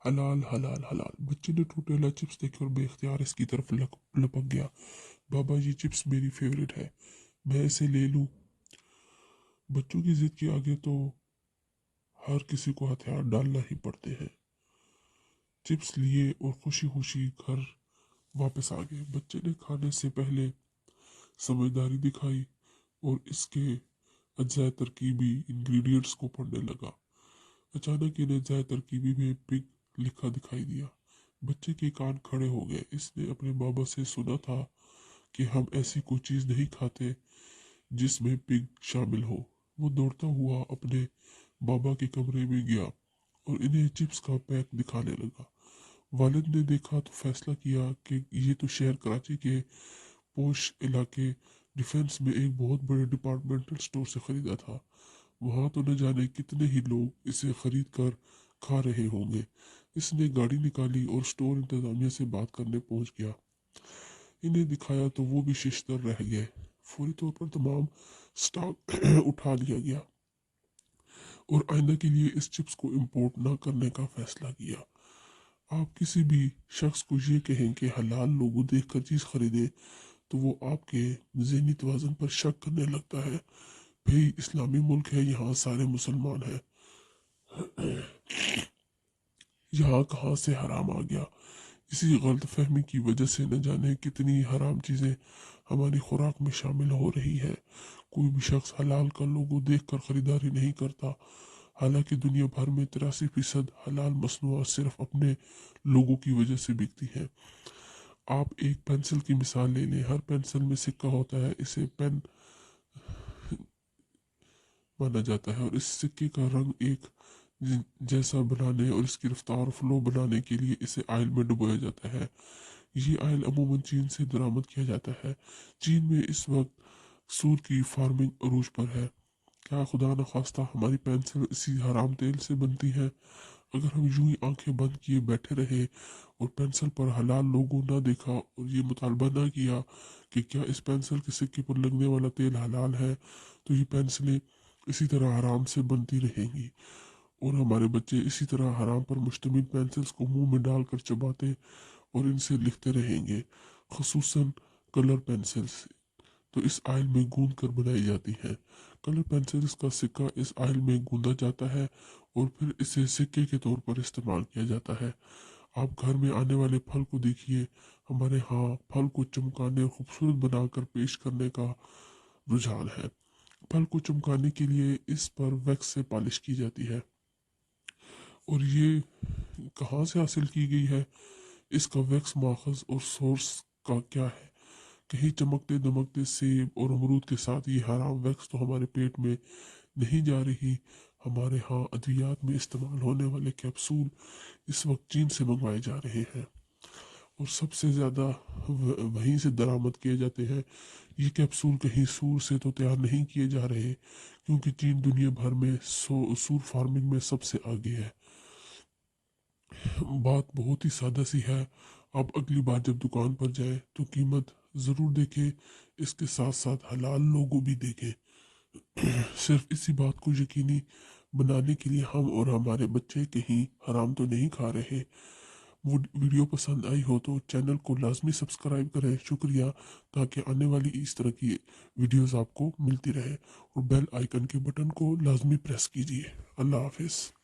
हलाल हलाल हलाल। बच्चे ने टूटेला चिप्स देखे और बेख्तियार इसकी तरफ लपक गया। बाबा ये चिप्स मेरी फेवरेट है, मैं इसे ले लूं। बच्चों की जिद के आगे तो हर किसी को हथियार डालना ही पड़ते हैं। चिप्स लिए और खुशी खुशी घर वापस आ गए। बच्चे ने खाने से पहले समझदारी दिखाई और इसके अज्जा तरकीबी इंग्रेडिएंट्स को पढ़ने लगा। अचानक इन्हें अज्जा तरकीबी में पिग लिखा दिखाई दिया। बच्चे के कान खड़े हो गए। इसने अपने बाबा से सुना था कि हम ऐसी कोई चीज नहीं खाते जिसमें पिग शामिल हो। वो दौड़ता हुआ अपने बाबा के कमरे में गया और इन्हें चिप्स का पैक दिखाने लगा। वालिद ने देखा तो फैसला किया कि ये तो शहर कराची के पोश इलाके डिफेंस में एक बहुत बड़े डिपार्टमेंटल स्टोर से खरीदा था। वहां तो न जाने कितने ही लोग इसे खरीद कर खा रहे होंगे। इसने गाड़ी निकाली और स्टोर इंतजामिया से बात करने पहुंच गया। इन्हें दिखाया तो वो भी शिश्तर रह गए। फौरी तौर पर तमाम स्टॉक उठा लिया गया और आइंदा के लिए इस चिप्स को इंपोर्ट न करने का फैसला किया। आप किसी भी शख्स को ये कहें कि हलाल लोगों देखकर चीज खरीदे तो वो आपके ज़हनी तवाज़ुन पर शक करने लगता है। भाई इस्लामी मुल्क है, यहाँ सारे मुसलमान हैं, यहाँ कहाँ से हराम आ गया। इसी गलत फहमी की वजह से न जाने कितनी हराम चीज़ें हमारी खुराक में शामिल हो रही है। कोई भी शख्स हलाल का लोगो देख कर खरीदारी नहीं करता, हालांकि दुनिया भर में 83% हलाल मसनूआत सिर्फ अपने लोगों की वजह से बिकती है। आप एक पेंसिल की मिसाल ले लें। हर पेंसिल में सिक्का होता है, इसे पेन माना जाता है और इस सिक्के का रंग एक जैसा बनाने और इसकी रफ्तार और फ्लो बनाने के लिए इसे ऑयल में डुबोया जाता है। ये ऑयल अमूमन चीन से दरामद किया जाता है। चीन में इस वक्त सूर की फार्मिंग अरूज पर है। क्या खुदा न खास्ता हमारी पेंसिल इसी हराम तेल से बनती है? अगर हम यूं ही आंखें बंद किए बैठे रहे और पेंसिल पर हलाल लोगो ना देखा और ये मुतालबा ना किया कि क्या इस पेंसिल के सिक्के पर लगने वाला तेल हलाल है, तो ये पेंसिलें इसी तरह हराम से बनती रहेंगी और हमारे बच्चे इसी तरह हराम पर मुश्तमिल पेंसिल्स को मुंह में डालकर चबाते और इनसे लिखते रहेंगे। खसूसन कलर पेंसिल्स तो इस आयल में गूंद कर बनाई जाती है। कलर पेंसिल्स का सिक्का इस आयल में गूंदा जाता है और फिर इसे सिक्के के तौर पर इस्तेमाल किया जाता है। आप घर में आने वाले फल को देखिए। हमारे यहाँ फल को चमकाने और खूबसूरत बनाकर पेश करने का रुझान है। फल को चमकाने के लिए इस पर वैक्स से पॉलिश की जाती है। और ये कहाँ से हासिल की गई है? इसका वैक्स माखज और सोर्स का क्या है? कहीं चमकते दमकते सेब और अमरूद के साथ ये हराम वैक्स तो हमारे पेट में नहीं जा रही। हमारे यहाँ अद्वियात में इस्तेमाल होने वाले कैप्सूल इस वक्त चीन से मंगवाए जा रहे हैं और सबसे ज़्यादा वहीं से दरामद किए जाते हैं। ये कैप्सूल कहीं सूर से तो तैयार नहीं किए जा रहे, क्योंकि चीन दुनिया भर में सूर फार्मिंग में सबसे आगे है। बात बहुत ही सादा सी है। आप अगली बार जब दुकान पर जाए तो कीमत ज़रूर देखें, इसके साथ साथ हलाल लोगो भी देखें। सिर्फ इसी बात को यकीनी बनाने के लिए हम और हमारे बच्चे कहीं हराम तो नहीं खा रहे। वो वीडियो पसंद आई हो तो चैनल को लाजमी सब्सक्राइब करें। शुक्रिया। ताकि आने वाली इस तरह की वीडियोस आपको मिलती रहे और बेल आइकन के बटन को लाजमी प्रेस कीजिए। अल्लाह हाफिज़।